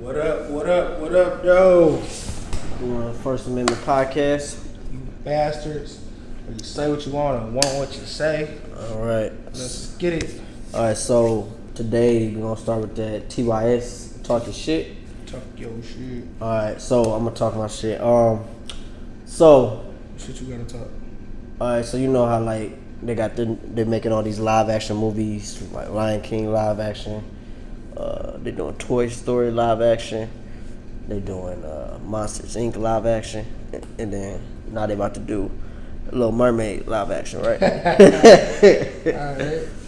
What up, what up, what up, though? First Amendment podcast. You bastards. You say what you want and want what you say. All right. Let's get it. All right, so today we're going to start with that TYS, talking shit. Talk your shit. All right, so I'm going to talk my shit. So. Shit you gotta talk. All right, so you know how, like, they're making all these live action movies, like Lion King live action. They're doing Toy Story live action. They're doing Monsters Inc. live action. And then now they're about to do Little Mermaid live action, right? Alright.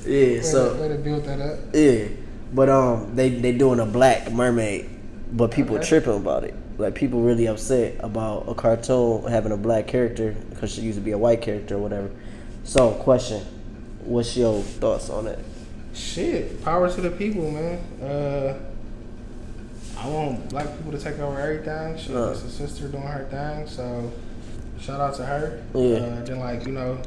Yeah, Way to build that up. Yeah. But they doing a black mermaid, but people tripping about it. Like, people really upset about a cartoon having a black character because she used to be a white character or whatever. So, question, what's your thoughts on it? Shit, power to the people, man. I want black people to take over everything. She's a sister doing her thing, so shout out to her. Yeah. Then, like, you know,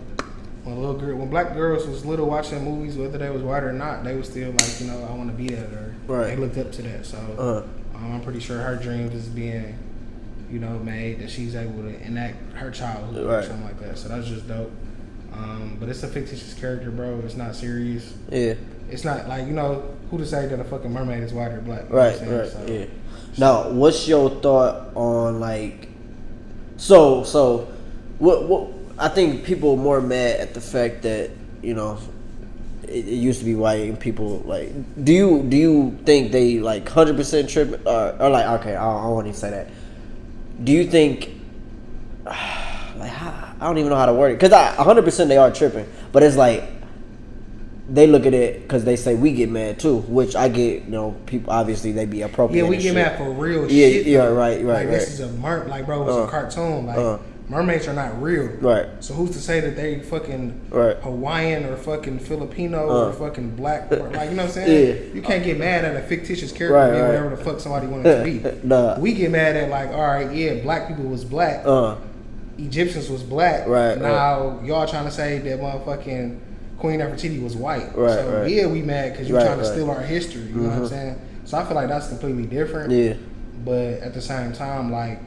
when black girls was little watching movies, whether they was white or not, they was still like, you know, I want to be that, or they looked up to that. So I'm pretty sure her dreams is being, you know, made, that she's able to enact her childhood or something like that. So that's just dope. But it's a fictitious character, bro. It's not serious. Yeah. It's not like, you know, who to say that a fucking mermaid is white or black. Right, right, so, yeah. Now, what's your thought on, like, so what I think people are more mad at the fact that, you know, it used to be white and people, like, do you think they, like, 100% trip or like, okay, I don't want to say that. Do you think, like, I don't even know how to word it, because 100% they are tripping, but it's like, they look at it because they say we get mad too, which I get. You know, people obviously they be appropriate. Yeah, we get mad for real yeah, shit. Yeah, right. Like, this is like, bro, it's a cartoon. Like, mermaids are not real. Right. So who's to say that they fucking Hawaiian or fucking Filipino or fucking black? Or, like, you know what I'm saying? Yeah. You can't get mad at a fictitious character being whatever the fuck somebody wanted to be. Nah. We get mad at, like, all right, yeah, black people was black. Egyptians was black. Right. Now y'all trying to say that motherfucking Queen Nefertiti was white. So yeah, we mad because you're trying to steal our history. You know what I'm saying? So I feel like that's completely different. Yeah. But at the same time, like,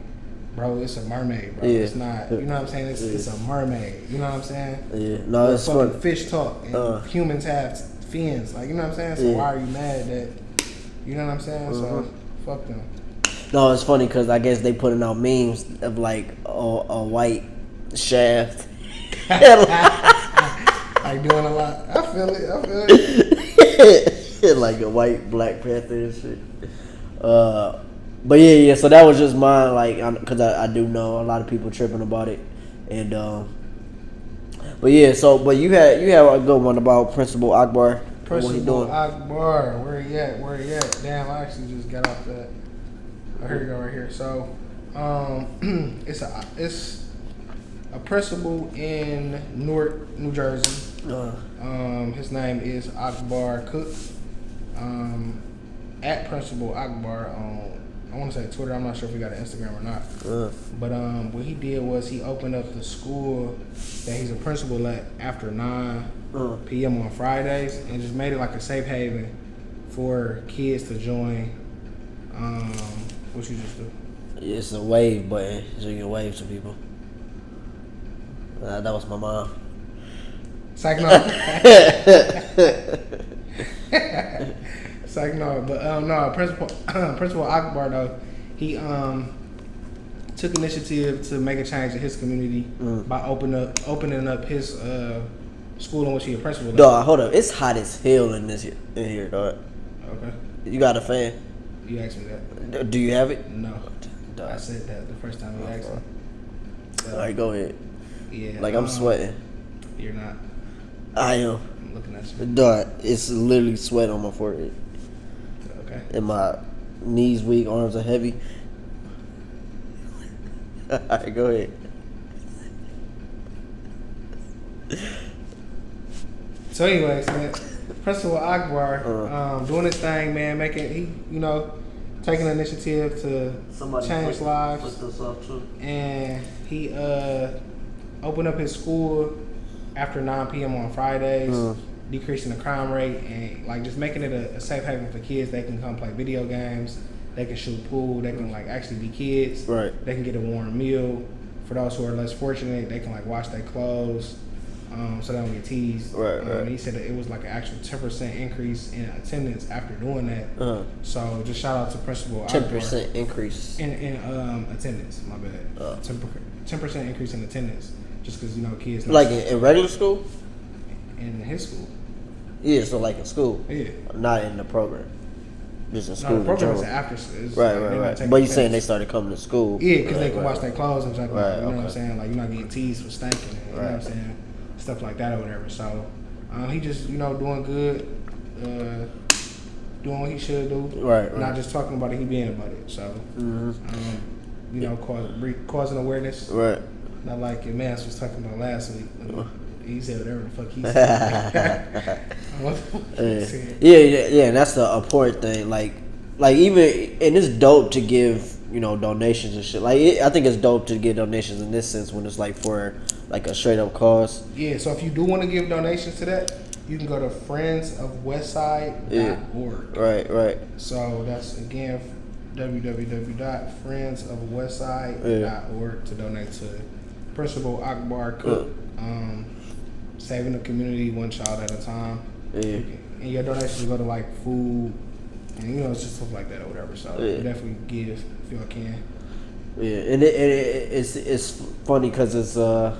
bro, it's a mermaid, bro. Yeah. It's not, you know what I'm saying? It's a mermaid. You know what I'm saying? Yeah. No, it's fucking fun. Fish talk and humans have fins. Like, you know what I'm saying? So why are you mad that, you know what I'm saying? So fuck them. No, it's funny because I guess they putting out memes of, like, a white Shaft. Like, doing a lot. I feel it. Like a white Black Panther and shit. But yeah. So that was just mine, like, because I do know a lot of people tripping about it, and but yeah. So, but you had a good one about Principal Akbar. Principal Akbar, where he at? Damn, I actually just got off that. Oh, here you go, right here. So, it's a principal in Newark, New Jersey. His name is Akbar Cook. At Principal Akbar on, I want to say Twitter. I'm not sure if he got an Instagram or not. But what he did was he opened up the school that he's a principal at after 9 p.m. on Fridays, and just made it like a safe haven for kids to join. What you just do? It's a wave button, so you can wave to people. That was my mom. Psych no. Psych no. But no, Principal Akbar though, he took initiative to make a change in his community by opening up his school in which he a principal. Dog, hold up, it's hot as hell in here, dog. Okay. You got a fan? You asked me that. Do you have it? No. Dog. I said that the first time you asked me. So, all right, go ahead. Yeah. Like, I'm sweating. You're not. I am. I'm looking at you. Dog, it's literally sweat on my forehead. Okay. And my knees weak, arms are heavy. All right, go ahead. So anyways, man, Principal Akbar doing his thing, man, taking the initiative to change lives. And he opened up his school after 9 p.m. on Fridays, decreasing the crime rate and, like, just making it a safe haven for kids. They can come play video games. they can shoot pool, they can like actually be kids. Right. They can get a warm meal. For those who are less fortunate, they can like wash their clothes, so they don't get teased. Right. And he said that it was like an actual 10% increase in attendance after doing that. So just shout out to Principal 10% increase in attendance. My bad. 10% increase in attendance, just because kids. Like in regular school. In his school. Yeah, so like in school. Yeah. Not in the program. Just in school. No, the program is after. Right. But you're saying they started coming to school. Yeah, because they can wash their clothes and stuff. Right, you know what I'm saying? Like, you're not getting teased for stinking. You know what I'm saying? Stuff like that or whatever. So, he just, doing good. Doing what he should do. Right. Not just talking about it, he being about it. So, causing awareness. Right. Not like your man was talking about last week. He said whatever the fuck he said. Yeah, and that's the important thing. Like even, and it's dope to give, donations and shit. Like, I think it's dope to give donations in this sense when it's like for like a straight up cause. Yeah, so if you do want to give donations to that, you can go to friendsofwestside.org. Right. So that's again www.friendsofwestside.org to donate to Principal Akbar Cook. Saving the community one child at a time. Yeah. And your donations go to like food and it's just stuff like that or whatever. So definitely give if y'all can. Yeah, and it's funny because it's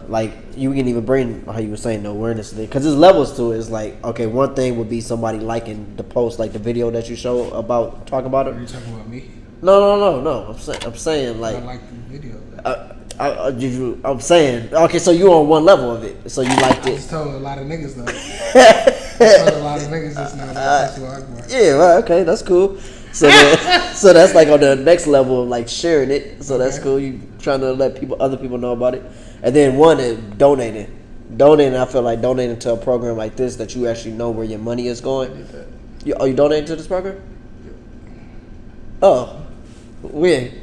like you can even bring how you were saying the awareness thing because there's levels to it. It's like, okay, one thing would be somebody liking the post, like the video that you show about talking about it. Are you talking about me? No. I'm saying like I like the video. I'm saying, okay, so you're on one level of it, so you liked it. I just told a lot of niggas though. I told a lot of niggas just now. Yeah, right, okay, that's cool. So that's like on the next level of like sharing it. So that's cool. You trying to let other people know about it, and then one is donating. I feel like donating to a program like this that you actually know where your money is going. You donating to this program? Oh, weird.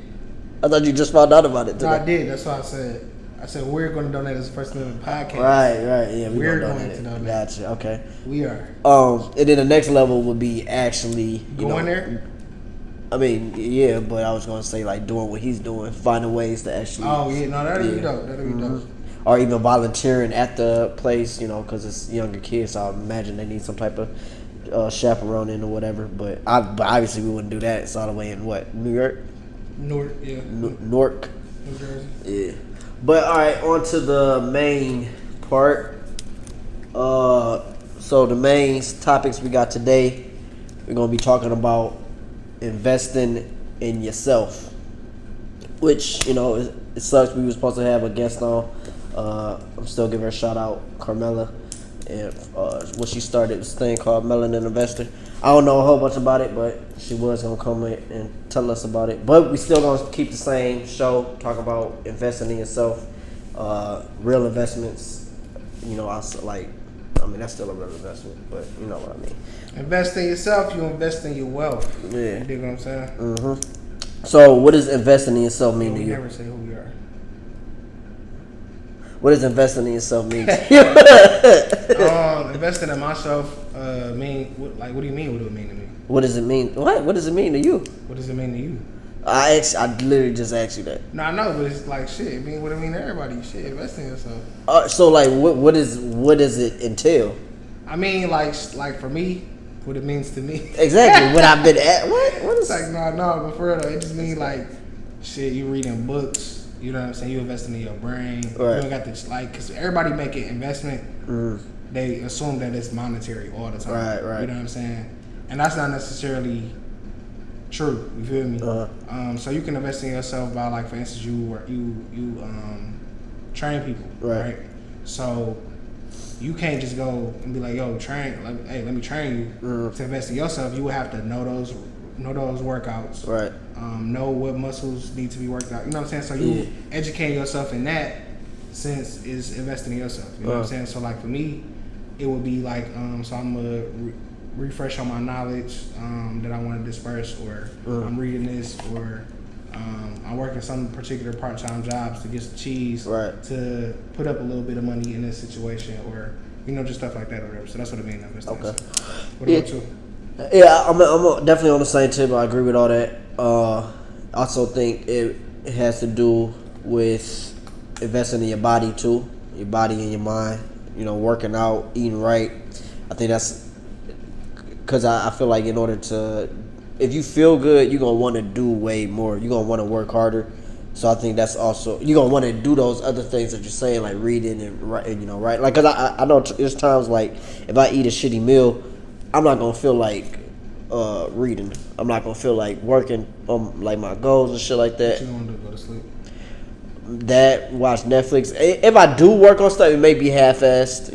I thought you just found out about it today. No, I did. That's what I said. I said we're going to donate as First Living Podcast. Right. Yeah, we're going to donate. Gotcha. Okay. We are. And then the next level would be actually going there. I mean, yeah, but I was gonna say like doing what he's doing, finding ways to actually. Oh yeah, no, that'd be dope. That'd be dope. Or even volunteering at the place, because it's younger kids. So I imagine they need some type of chaperoning or whatever. But obviously we wouldn't do that. It's all the way in what, New York? Newark, yeah. Newark. New Jersey. Yeah. But all right, on to the main part. So the main topics we got today, we're gonna be talking about investing in yourself, which it sucks. We were supposed to have a guest on. I'm still giving her a shout out, Carmela, and when she started this thing called Melanin Investor. I don't know a whole bunch about it, but she was gonna come in and tell us about it. But we still gonna keep the same show, talk about investing in yourself, real investments. That's still a real investment, but you know what I mean. Invest in yourself, you invest in your wealth. Yeah. You dig what I'm saying? Mm-hmm. So what does investing in yourself mean to you? We never say who we are. What does investing in yourself mean to you? Investing in myself mean, what do you mean what do it mean to me? What does it mean? What does it mean to you? What does it mean to you? I literally just asked you that. No, I know, but it's like shit. It mean what it mean to everybody. Shit, invest in yourself. So like, what does it entail? I mean, like for me, what it means to me. Exactly. What I've been at. What is like no, but for real though, it just means like shit. You reading books. You know what I'm saying? You investing in your brain. Right. You don't got this because everybody make an investment. They assume that it's monetary all the time. Right. You know what I'm saying? And that's not necessarily true. You feel me? So you can invest in yourself by like, for instance, you train people, right? So you can't just go and be like, yo, let me train you. To invest in yourself, you would have to know those workouts, right? Know what muscles need to be worked out. You know what I'm saying? So you educate yourself in that sense is investing in yourself. You know what I'm saying? So like for me, it would be like so I'm gonna refresh on my knowledge that I want to disperse, or I'm reading this, or I'm working some particular part-time jobs to get some cheese, right? To put up a little bit of money in this situation, or just stuff like that or whatever. So that's what I mean. Okay. What about you? Yeah, I'm definitely on the same tip. I agree with all that. Also think it has to do with investing in your body too, your body and your mind. Working out, eating right. I think that's because I feel like in order to, if you feel good, you're gonna want to do way more. You're gonna want to work harder. So I think that's also, you're gonna want to do those other things that you're saying, like reading and right. Like, cause I know there's times like if I eat a shitty meal, I'm not gonna feel like reading. I'm not gonna feel like working on like my goals and shit like that. What you gonna do? Go to sleep? That, watch Netflix. If I do work on stuff, it may be half-assed,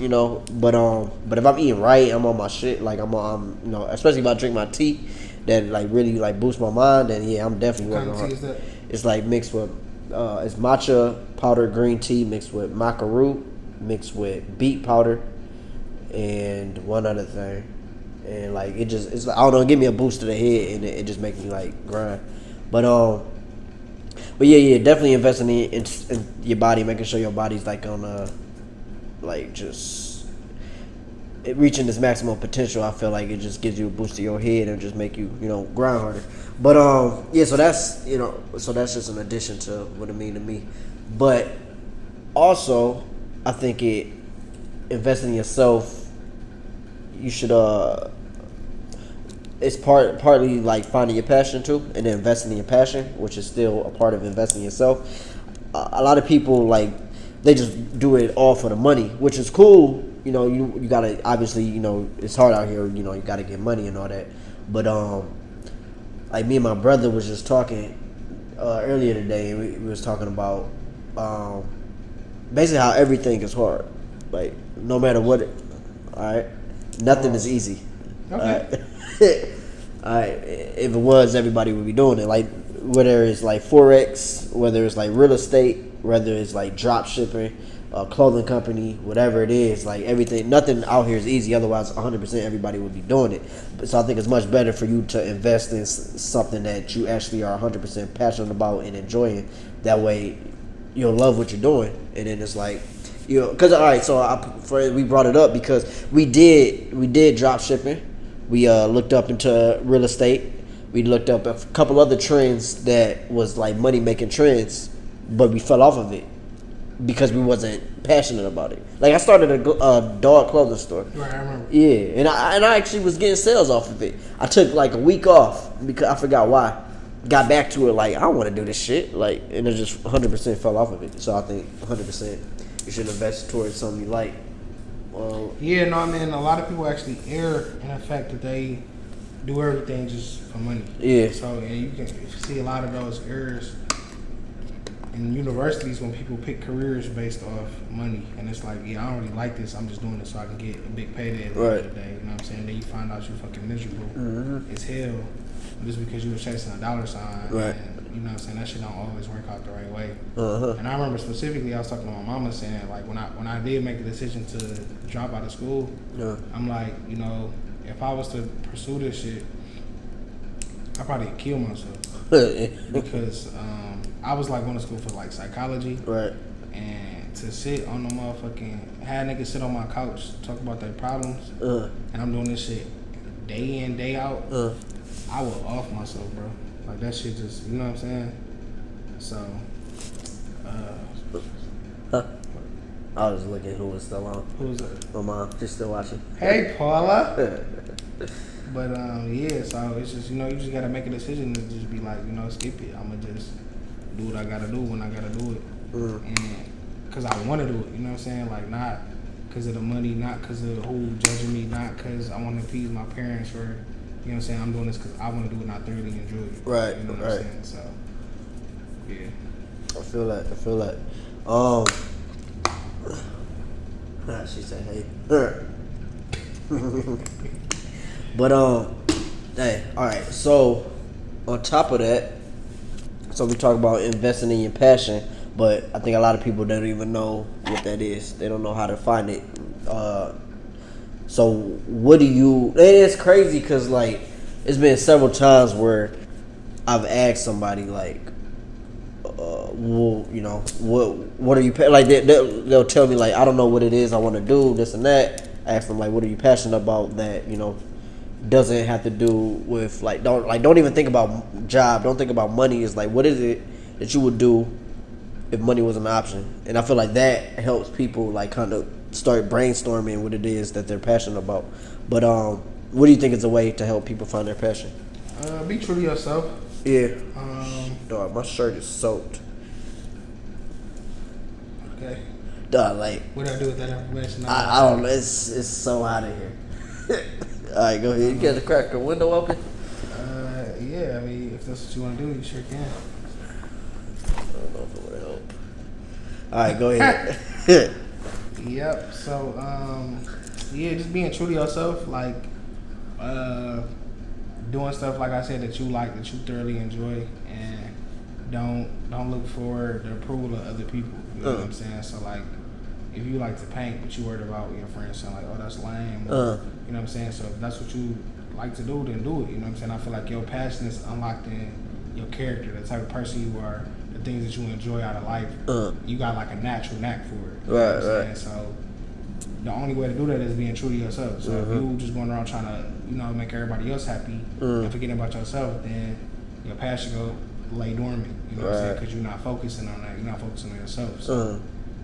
But if I'm eating right, I'm on my shit. Like I'm especially if I drink my tea, that like really like boosts my mind. Then yeah, I'm definitely working hard. What kind of tea is that? It's like mixed with, it's matcha powdered green tea mixed with maca root, mixed with beet powder, and one other thing. And like it's like, I don't know, give me a boost to the head, and it just makes me like grind. But yeah, definitely investing in your body, making sure your body's like on like just reaching its maximum potential. I feel like it just gives you a boost to your head and just make you grind harder. But yeah, so that's just an addition to what it mean to me. But also, I think investing in yourself, you should it's partly like finding your passion too, and then investing in your passion, which is still a part of investing in yourself. A lot of people like they just do it all for the money, which is cool. You gotta, obviously, it's hard out here. You gotta get money and all that. But like me and my brother was just talking earlier today, and we was talking about basically how everything is hard. Like no matter what, all right, nothing is easy. Okay. If it was, everybody would be doing it. Like whether it's like Forex, whether it's like real estate, whether it's like drop shipping, a clothing company, whatever it is, like everything, nothing out here is easy. Otherwise, 100% everybody would be doing it. So I think it's much better for you to invest in something that you actually are 100% passionate about and enjoying. That way, you'll love what you're doing, and then it's like, because all right, so we brought it up because we did drop shipping. We looked up into real estate. We looked up a couple other trends that was like money making trends, but we fell off of it because we wasn't passionate about it. Like I started a dog clothing store. Right, I remember. Yeah, and I actually was getting sales off of it. I took like a week off because I forgot why. Got back to it like I want to do this shit, like, and it just 100% fell off of it. So I think 100% you should invest towards something you like. Yeah, no, I mean, a lot of people actually err in the fact that they do everything just for money. Yeah. So, and you can see a lot of those errors in universities when people pick careers based off money. And it's like, yeah, I don't really like this. I'm just doing this so I can get a big payday at the end of the day. You know what I'm saying? Then you find out you're fucking miserable as hell just because you were chasing a dollar sign. Right. And, you know what I'm saying? That shit don't always work out the right way. And I remember specifically, I was talking to my mama saying, like, when I did make the decision to drop out of school, I'm like, if I was to pursue this shit, I'd probably kill myself. Because I was like going to school for like psychology. Right. And to sit on the motherfucking, have niggas sit on my couch, talk about their problems, and I'm doing this shit day in, day out, I would off myself, bro. Like that shit just, you know what I'm saying? So, I was looking who was still on. Who was that? My mom, she's still watching. Hey, Paula. But yeah, so it's just, you just gotta make a decision to just be like, skip it. I'ma just do what I gotta do when I gotta do it, and cause I want to do it. You know what I'm saying? Like not cause of the money, not cause of who judging me, not cause I want to appease my parents or. You know what I'm saying? I'm doing this because I want to do it and I thoroughly enjoy it. Right. You know what I'm saying? So, yeah. I feel that. She said, hey. But, hey, all right. So, on top of that, so we talk about investing in your passion, but I think a lot of people don't even know what that is. They don't know how to find it. So what do you? It's crazy because like it's been several times where I've asked somebody like, well, what are you like? They'll tell me like I don't know what it is I want to do, this and that. I ask them like, what are you passionate about that doesn't have to do with don't even think about job. Don't think about money. It's like, what is it that you would do if money was an option? And I feel like that helps people like kind of start brainstorming what it is that they're passionate about. But what do you think is a way to help people find their passion? Be true to yourself. Yeah. Dog, my shirt is soaked. Okay. Dog, like. What do I do with that information? I don't know. It's so out of here. All right, go ahead. You got the crack the window open? Yeah. I mean, if that's what you want to do, you sure can. I don't know if it would help. All right, go ahead. Yep. So, yeah, just being true to yourself, like, doing stuff like I said that you like, that you thoroughly enjoy, and don't look for the approval of other people. You know what I'm saying? So like, if you like to paint, but you worried about your friends saying like, "Oh, that's lame," or, you know what I'm saying? So if that's what you like to do, then do it. You know what I'm saying? I feel like your passion is unlocked in your character, the type of person you are, the things that you enjoy out of life. You got like a natural knack for it. You know what I'm saying? So the only way to do that is being true to yourself. So if you just going around trying to, make everybody else happy and forgetting about yourself, then your passion go lay dormant. You know what I'm saying? Because you're not focusing on that. You're not focusing on yourself. So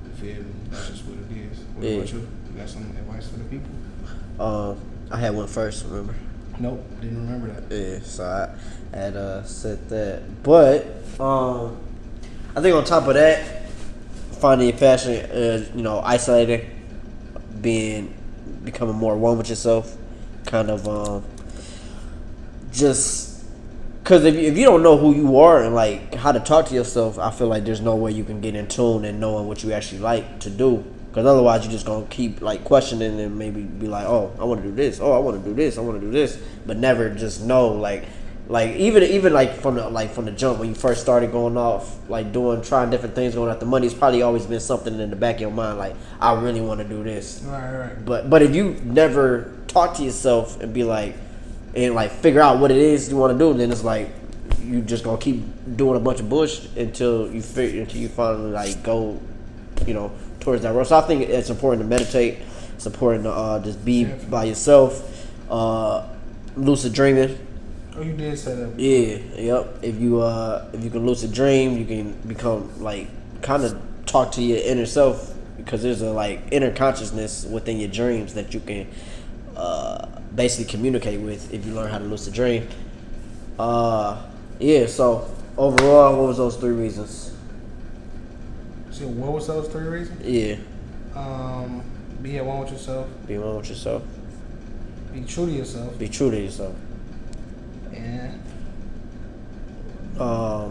you feel me? That's just what it is. What about you? You got some advice for the people? I had one first, remember? Nope, didn't remember that. Yeah, so I had said that. But I think on top of that, finding your passion, isolating, becoming more one with yourself, kind of just because if you don't know who you are and like how to talk to yourself, I feel like there's no way you can get in tune and knowing what you actually like to do. Because otherwise, you're just gonna keep like questioning and maybe be like, "Oh, I want to do this. Oh, I want to do this. I want to do this," but never just know like even like from the jump when you first started going off, like trying different things, going after money. It's probably always been something in the back of your mind, like I really want to do this. Right. But if you never talk to yourself and be like, and like figure out what it is you want to do, then it's like you just gonna keep doing a bunch of bullshit until you finally like go, towards that road. So I think it's important to meditate. It's important to just be by yourself. Lucid dreaming. Oh, you did say that. Yeah, yep. If you can lucid dream, you can become like kind of talk to your inner self, because there's a like inner consciousness within your dreams that you can basically communicate with if you learn how to lucid dream. Yeah. So overall, what was those 3 reasons? So what was those 3 reasons? Yeah. Be at one with yourself. Be one with yourself. Be true to yourself. Be true to yourself. And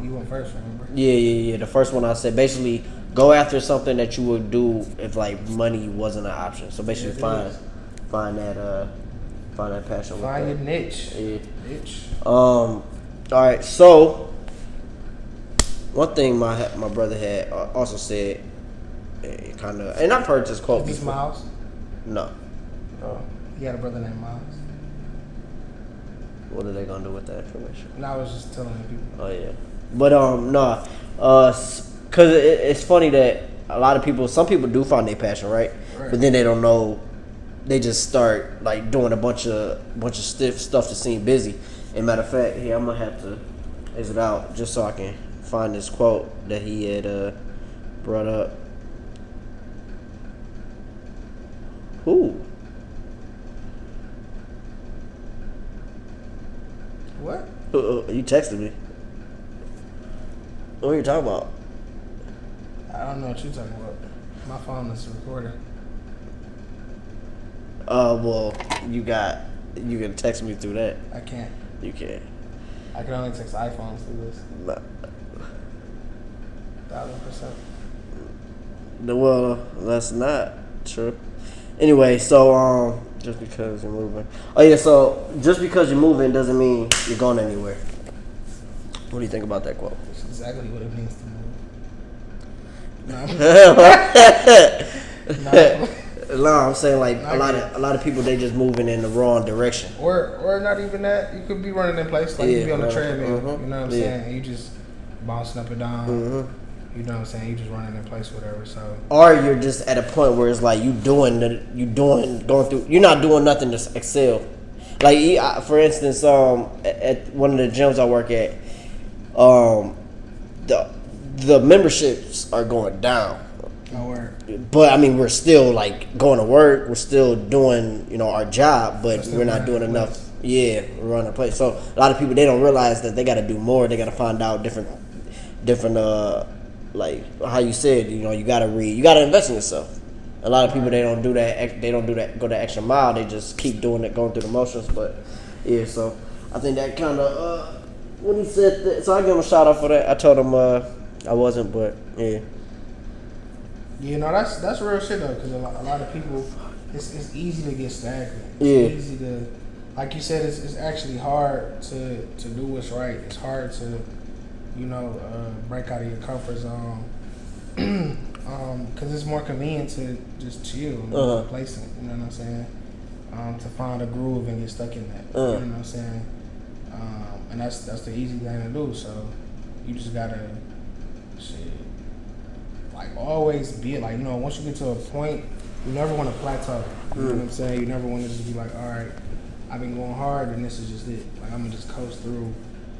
you went first, remember? Yeah. The first one I said, basically go after something that you would do if like money wasn't an option. So basically find that passion. Find your niche. Yeah. Niche. All right. So one thing my brother had also said, kind of, and I've heard this quote before. Miles? No. Oh, he had a brother named Miles. What are they gonna do with that information? No, I was just telling people. Oh yeah, but no, cause it's funny that some people do find their passion, right? But then they don't know. They just start like doing a bunch of stiff stuff to seem busy. And matter of fact, here I'm gonna have to exit out just so I can find this quote that he had brought up. Who? What? You texted me. What are you talking about? I don't know what you're talking about. My phone is recording. Well, you can text me through that. I can't. You can. I can only text iPhones through this. No. 1,000%. Well, that's not true. Anyway, so just because you're moving. Oh yeah, so just because you're moving doesn't mean you're going anywhere. What do you think about that quote? That's exactly what it means to move. No, I'm saying like a lot of people, they just moving in the wrong direction. Or not even that. You could be running in place, like you could be on the treadmill. You know what I'm saying? You just bouncing up and down. You know what I'm saying? You just running in place, whatever. So. Or you're just at a point where it's like you're not doing nothing to excel. Like for instance, at one of the gyms I work at, the memberships are going down. But I mean, we're still like going to work. We're still doing, our job, but we're not doing enough. Yeah, we're running a place. So a lot of people, they don't realize that they got to do more. They got to find out different. Like how you said, you got to read. You got to invest in yourself. A lot of people, they don't do that. They don't do that. Go the extra mile. They just keep doing it, going through the motions. But yeah, so I think that kind of when he said that, so I give him a shout out for that. I told him I wasn't, but yeah. That's real shit though, because a lot of people, it's easy to get stagnant. It's easy to, like you said, it's actually hard to do what's right. It's hard to, break out of your comfort zone, because it's more convenient to just chill and be complacent. You know what I'm saying? To find a groove and get stuck in that. You know what I'm saying? And that's the easy thing to do. So you just gotta always be like, once you get to a point, you never want to plateau. You know what I'm saying? You never want to just be like, all right, I've been going hard and this is just it. Like, I'm gonna just coast through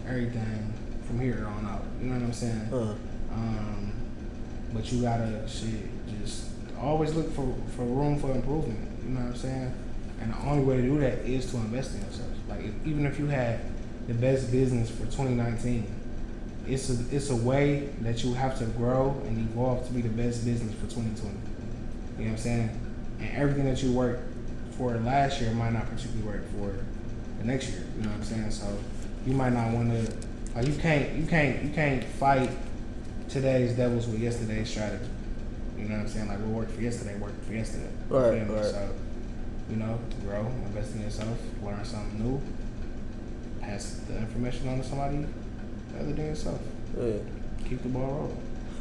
everything from here on out. You know what I'm saying? But you gotta just always look for room for improvement. You know what I'm saying? And the only way to do that is to invest in yourself. Like, even if you had the best business for 2019, it's a way that you have to grow and evolve to be the best business for 2020. You know what I'm saying? And everything that you worked for last year might not particularly work for the next year. You know what I'm saying? So you might not want to, like, you can't fight today's devils with yesterday's strategy. You know what I'm saying? Like, what worked for yesterday worked for yesterday. Right. So, grow, invest in yourself, learn something new, pass the information on to somebody other than yourself. Yeah. Keep the ball rolling.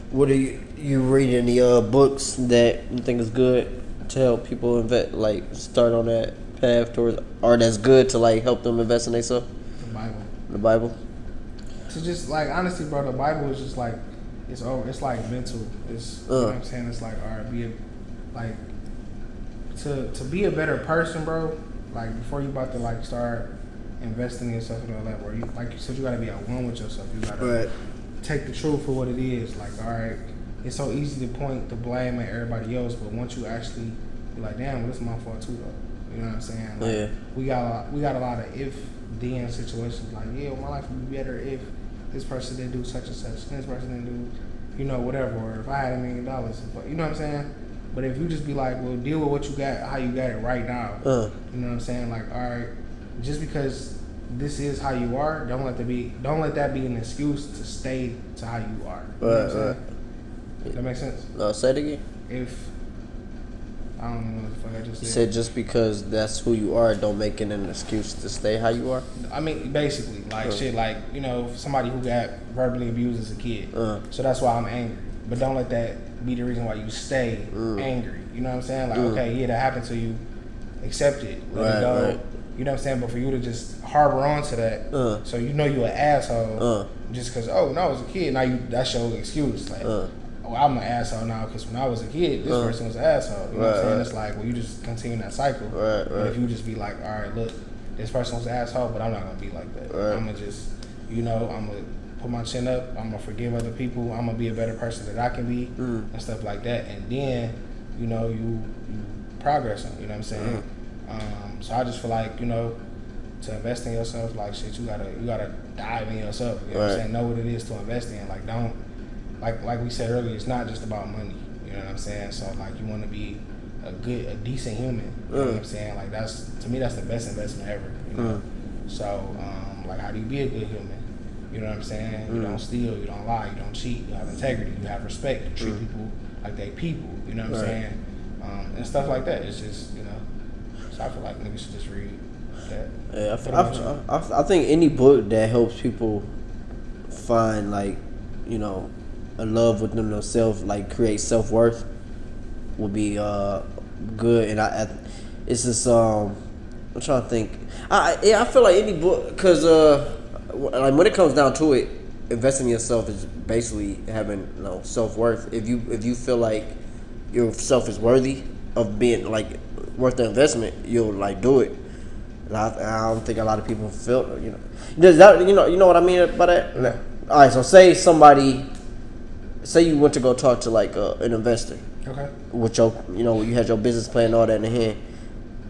What are you read any books that you think is good to help people invest, like start on that path towards, or that's good to like help them invest in themselves? The Bible. So just like honestly, bro, the Bible is just like it's over. It's like mental. It's you know what I'm saying. It's like all right, to be a better person, bro. Like before you about to like start investing in yourself and all that, where you like you said, you gotta be at one with yourself. You gotta take the truth for what it is. Like, all right, it's so easy to point the blame at everybody else, but once you actually be like, damn, well, this is my fault too, though. You know what I'm saying? Like, we got a lot of if then situations. Like, yeah, well, my life would be better if this person didn't do such and such, and this person didn't do, whatever. Or if I had $1 million, but you know what I'm saying? But if you just be like, well, deal with what you got, how you got it right now. You know what I'm saying? Like, all right, just because this is how you are, don't let that be an excuse to stay to how you are. You know what I'm saying? That makes sense? No, say it again. If I don't know what the fuck I just said. You said just because that's who you are, don't make it an excuse to stay how you are? I mean, basically, like shit, like, somebody who got verbally abused as a kid. So that's why I'm angry. But don't let that be the reason why you stay angry. You know what I'm saying? Like, okay, yeah, that happened to you. Accept it. Let it go. Right. You know what I'm saying? But for you to just harbor on to that, so you an asshole just because, no, I was a kid. Now that's your excuse. Like, I'm an asshole now because when I was a kid, this person was an asshole. You know what I'm saying? It's like, well, you just continue that cycle. But if you just be like, all right, look, this person was an asshole, but I'm not going to be like that. I'm going to just, I'm going to put my chin up. I'm going to forgive other people. I'm going to be a better person that I can be and stuff like that. And then, you progress on, you know what I'm saying? So I just feel like, to invest in yourself, like shit, you gotta dive in yourself. You know what I'm saying? Know what it is to invest in. Like don't like we said earlier, it's not just about money. You know what I'm saying? So like you wanna be a decent human. You know what I'm saying? Like to me that's the best investment ever. So like how do you be a good human? You know what I'm saying? You don't steal, you don't lie, you don't cheat, you have integrity, you have respect, you treat people like they people, you know what I'm saying? And stuff like that. It's just, so I feel like niggas should just read that. Yeah, I think any book that helps people find like, a love within themselves, like create self-worth, would be good. And it's just I'm trying to think. I feel like any book, because like when it comes down to it, investing in yourself is basically having self-worth. If you feel like yourself is worthy of being like worth the investment, you'll like do it. And I don't think a lot of people feel, Does that, you know what I mean by that? Yeah. All right, so say you went to go talk to like an investor. Okay. With your, you had your business plan and all that in hand,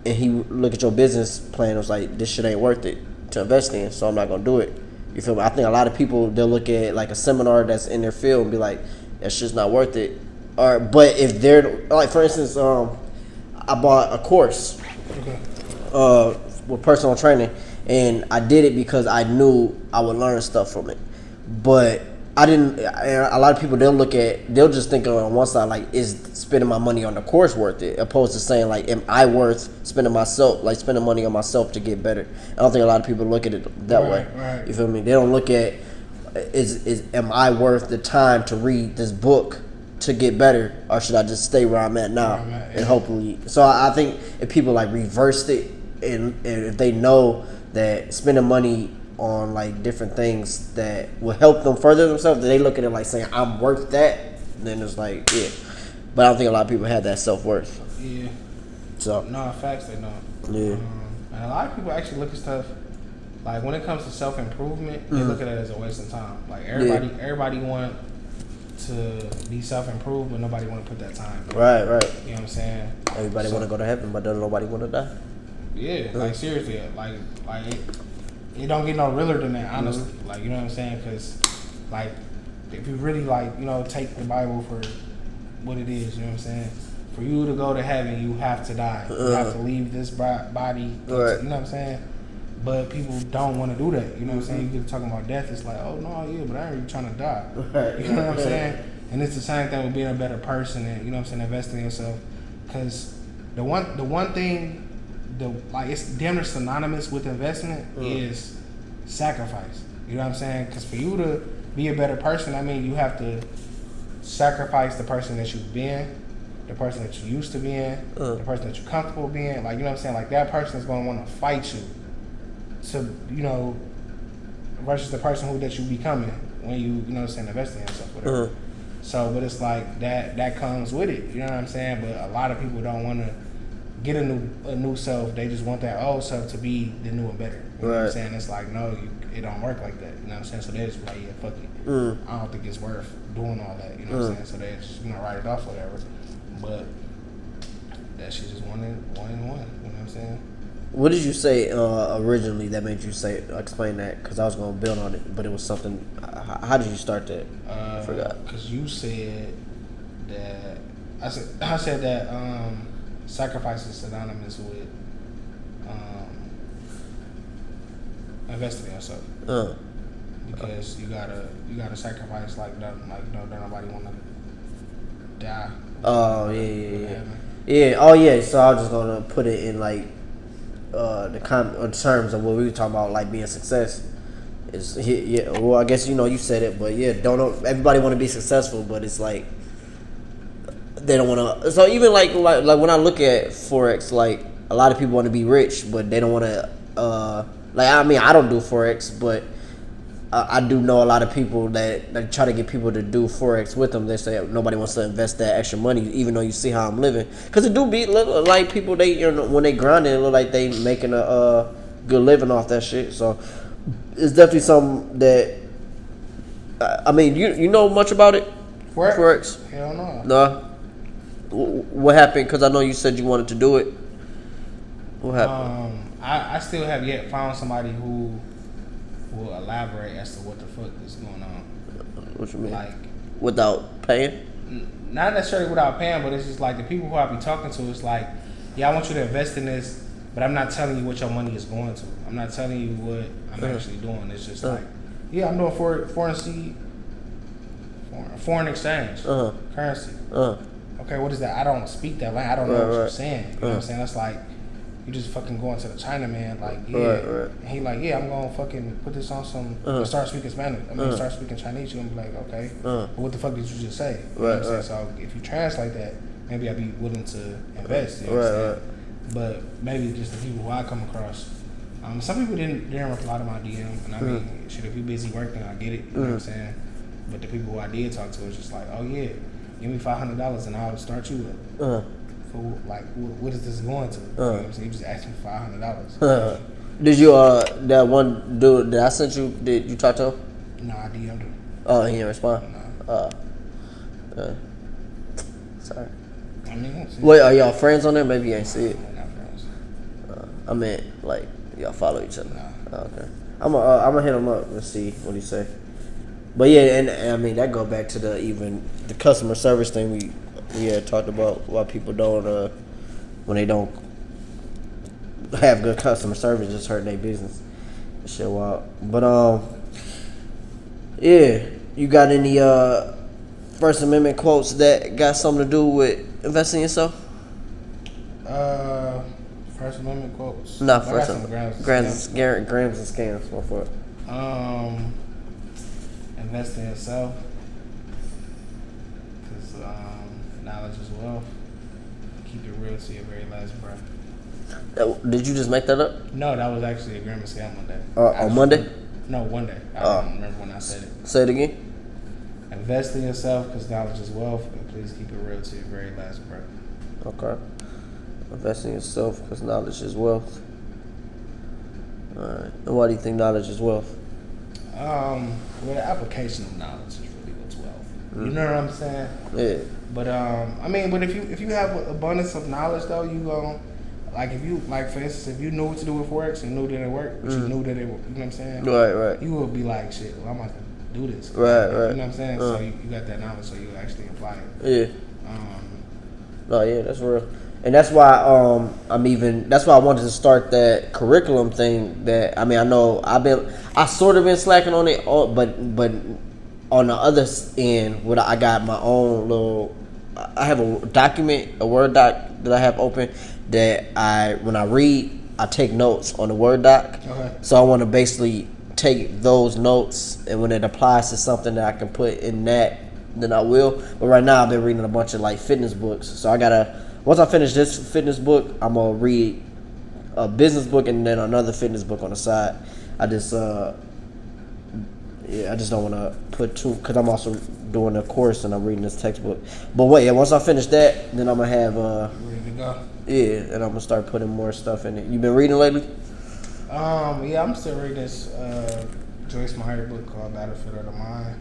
and he look at your business plan and was like, this shit ain't worth it to invest in, so I'm not gonna do it. You feel me? I think a lot of people, they'll look at like a seminar that's in their field and be like, that shit's not worth it. But if they're like, for instance, I bought a course. Okay. With personal training, and I did it because I knew I would learn stuff from it. But I didn't. A lot of people, they'll just think on one side like, is spending my money on the course worth it, opposed to saying like, am I worth spending money on myself to get better? I don't think a lot of people look at it that way. Right. You feel me? They don't look at am I worth the time to read this book to get better, or should I just stay where I'm at now and hopefully? So I think if people like reversed it, and if they know that spending money on like different things that will help them further themselves, they look at it like saying I'm worth that, then it's like, yeah. But I don't think a lot of people have that self-worth. Yeah. So no, facts they don't. Yeah. And a lot of people actually look at stuff like when it comes to self-improvement, they look at it as a waste of time. Like everybody want to be self-improved, but nobody want to put that time. Right. You know what I'm saying? Everybody want to go to heaven, but don't nobody want to die. Yeah, like seriously, like it don't get no realer than that, honestly. Like, you know what I'm saying? Because like if you really like, take the Bible for what it is, you know what I'm saying? For you to go to heaven, you have to die. You have to leave this body. Right. You know what I'm saying? But people don't want to do that. You know what I'm saying? You get talking about death, it's like, oh no, yeah, but I ain't really trying to die. You know what I'm saying? And it's the same thing with being a better person and, you know what I'm saying, investing in yourself. Because the one thing, it's damn near synonymous with investment is sacrifice. You know what I'm saying? Because for you to be a better person, I mean, you have to sacrifice the person that you've been, the person that you used to be in, the person that you're comfortable being. Like, you know what I'm saying? Like, that person is going to want to fight you to, versus the person that you becoming when you know what I'm saying, investing in yourself, whatever. So, but it's like that comes with it. You know what I'm saying? But a lot of people don't want to get a new self. They just want that old self to be the new and better. You know what I'm saying? It's like, no, it don't work like that. You know what I'm saying? So they just like, yeah, fuck it. I don't think it's worth doing all that. You know what I'm saying? So they just write it off or whatever. But that shit just one and one. You know what I'm saying? What did you say originally that made you explain that? Because I was going to build on it, but it was something. How did you start that? I forgot. Because you said that I said that sacrifice is synonymous with investing in yourself. Because you gotta sacrifice don't nobody want to die. Oh yeah. Oh yeah. So I was just gonna put it in like the terms of what we were talking about, like being success. Well, I guess you said it, but yeah, don't everybody want to be successful, but it's like they don't want to. So even like when I look at Forex, like a lot of people want to be rich, but they don't want to. I don't do Forex, but I do know a lot of people that try to get people to do Forex with them. They say nobody wants to invest that extra money, even though you see how I'm living. Because it do be look like people, when they grind it, look like they making a good living off that shit. So it's definitely something that you know much about it. Forex? Hell no. No. What happened? Because I know you said you wanted to do it. What happened? I still have yet found somebody who will elaborate as to what the fuck is going on. What you mean? Like, without paying? Not necessarily without paying, but it's just like the people who I be talking to, it's like, yeah, I want you to invest in this, but I'm not telling you what your money is going to. I'm not telling you what I'm actually doing. It's just like, yeah, I'm doing foreign exchange, currency. Okay, what is that? I don't speak that language. I don't know what you're saying. You know what I'm saying? That's like, you just fucking going to the Chinaman, like, yeah. And he like, yeah, I'm going to fucking put this on some, start speaking Spanish. Start speaking Chinese. You're going to be like, okay, but what the fuck did you just say? You know what I'm saying? So if you translate that, maybe I'd be willing to invest. You know what I'm saying? But maybe just the people who I come across. Some people didn't reply to my DM. And I mean, shit, if you're busy working, I get it. You know what I'm saying? But the people who I did talk to was just like, oh yeah, give me $500 and I'll start you up. what is this going to? You know what I'm saying? You just asked me $500. Did you that one dude that I sent you? Did you talk to him? No, I DM'd him. Oh, he didn't respond. No. Sorry. I mean, wait, are y'all friends on there? Maybe you ain't see it. We're not friends. I meant like y'all follow each other. Nah. Oh, okay. I'm gonna hit him up and see what he say. But yeah, and I mean that go back to the customer service thing we had talked about. Why people don't when they don't have good customer service, just hurting their business. Shit, wild. But yeah, you got any First Amendment quotes that got something to do with investing in yourself? First Amendment quotes. Not First Amendment. Grams and scams. What for? Invest in yourself, because knowledge is wealth. Keep it real to your very last breath. Did you just make that up? No, that was actually a grammar scam one day. On Monday? No, one day. I don't remember when I said it. Say it again. Invest in yourself, because knowledge is wealth, and please keep it real to your very last breath. Okay. Invest in yourself, because knowledge is wealth. All right. And why do you think knowledge is wealth? Well, the application of knowledge is really what's wealth. You know what I'm saying? Yeah. But but if you have abundance of knowledge though, you like if you like for instance, if you knew what to do with Forex and knew that it worked, but you knew that it, you know what I'm saying? Right. You would be like, shit, well, I'm about to do this. Right. You know what I'm saying? So you got that knowledge, so you actually apply Yeah. it. No, yeah, that's real. And that's why that's why I wanted to start that curriculum thing. That I mean, I know I sort of been slacking on it, but on the other end, I got my own little. I have a document, a Word doc that I have open that when I read, I take notes on the Word doc. Okay. So I want to basically take those notes, and when it applies to something that I can put in that, then I will. But right now, I've been reading a bunch of like fitness books, so I gotta. Once I finish this fitness book, I'm gonna read a business book and then another fitness book on the side. I just don't want to put two, because I'm also doing a course and I'm reading this textbook. But wait, once I finish that, then I'm gonna have ready to go. Yeah, and I'm gonna start putting more stuff in it. You been reading lately? Yeah, I'm still reading this Joyce Meyer book called Battlefield of the Mind.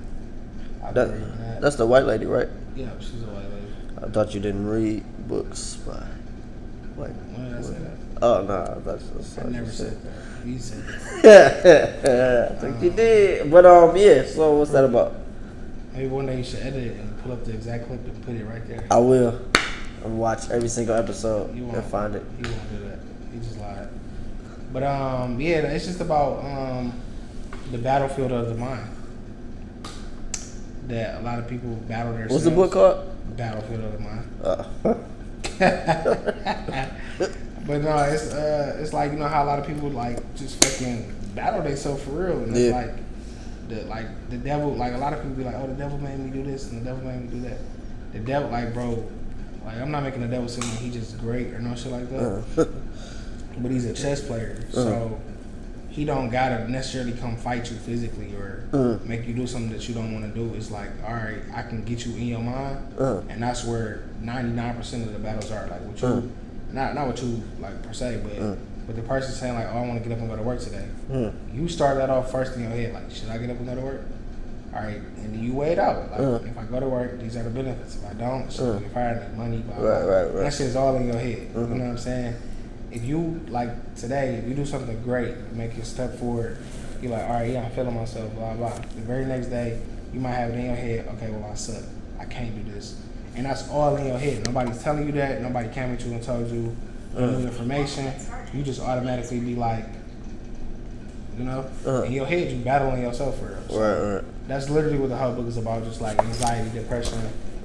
I've been reading that. That's the white lady, right? Yeah, she's a white lady. I thought you didn't read books by white. When did I say that? Oh no, that's I never said that. You said that. I think you did. But yeah. So what's that about? Maybe one day you should edit it and pull up the exact clip and put it right there. I will. And watch every single episode and find it. You won't do that. You just lied. But yeah, it's just about the battlefield of the mind. That a lot of people battle themselves. What's the book called? Battlefield of the Mind. But no, it's like, you know how a lot of people like just fucking battle themselves for real, and it's like the devil. Like a lot of people be like, oh, the devil made me do this and the devil made me do that. The devil, like, bro, like I'm not making the devil seem like he just great or no shit like that. But he's a chess player, so he don't gotta necessarily come fight you physically or make you do something that you don't want to do. It's like, all right, I can get you in your mind, and that's where 99% of the battles are. Like with you, not with you like per se, but the person saying like, oh, I want to get up and go to work today. You start that off first in your head, like, should I get up and go to work? All right, and then you weigh it out. Like, if I go to work, these are the benefits. If I don't, should I get fired, make money, blah, blah. Right. That shit is all in your head. You know what I'm saying? If you, like today, if you do something great, you make a step forward, you're like, all right, yeah, I'm feeling myself, blah, blah. The very next day, you might have it in your head, okay, well, I suck. I can't do this. And that's all in your head. Nobody's telling you that. Nobody came at you and told you new information. You just automatically be like, you know, in your head, you battling yourself for real. So right. That's literally what the whole book is about, just like anxiety, depression,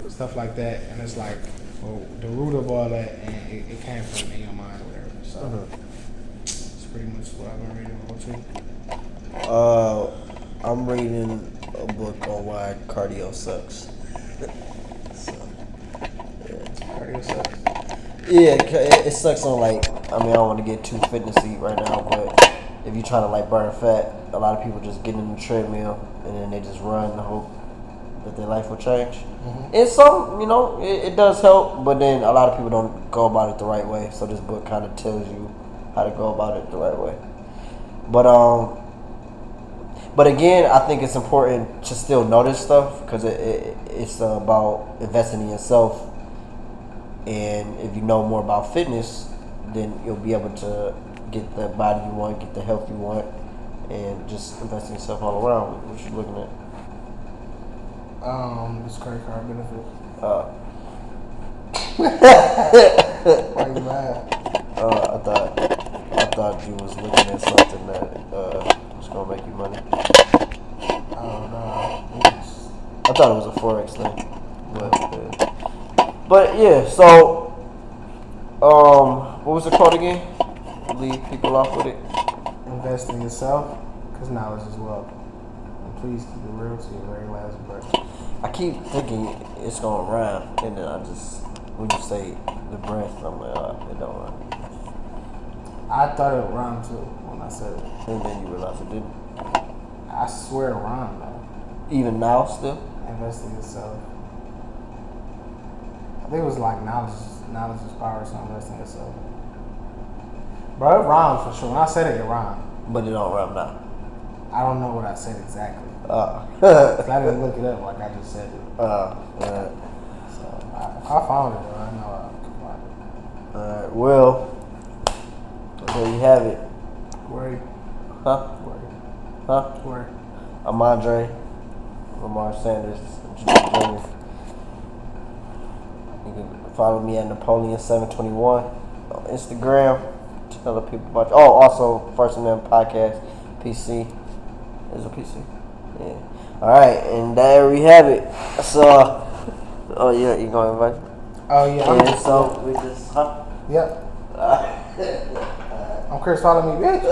stuff like that. And it's like, well, the root of all that, and it came from in your mind or whatever. So it's pretty much what I've been reading. What you? I'm reading a book on why cardio sucks. So, yeah. Cardio sucks. Yeah, it sucks on, like, I mean, I don't want to get too fitnessy right now, but if you're trying to like burn fat, a lot of people just get in the treadmill and then they just run the whole that their life will change. Mm-hmm. And some, it does help, but then a lot of people don't go about it the right way. So this book kind of tells you how to go about it the right way. But again, I think it's important to still know this stuff because it's about investing in yourself. And if you know more about fitness, then you'll be able to get the body you want, get the health you want, and just invest in yourself all around. What you looking at? This credit card benefit. Why you mad? I thought you was looking at something that was gonna make you money. Oh no. I thought it was a forex thing, but yeah. So, what was the quote again? Leave people off with it. Invest in yourself, because knowledge is wealth. And please keep it real to your very last breath. I keep thinking it's gonna rhyme, and then when you say the breath, I'm like, it don't rhyme. I thought it rhymed too when I said it. And then you realize it didn't. I swear it rhymed though. Even now, still? Invest in yourself. I think it was like knowledge is power, so invest in yourself. Bro, it rhymed for sure. When I said it rhymed. But it don't rhyme now. I don't know what I said exactly. I didn't look it up like I just said it. Yeah. So I found it though. I know I can find it. Alright, well, there you have it. Word. Huh? Word. Huh? Word. I'm Andre Lamar Sanders Jr. You can follow me at Napoleon721 on Instagram. Tell the people about you. Oh, also First Amendment Podcast, PC. There's a PC. Yeah. Alright, and there we have it. So, oh yeah, you gonna invite me? Oh yeah. Yeah, so we just, huh? Yep. I'm Chris, follow me, bitch.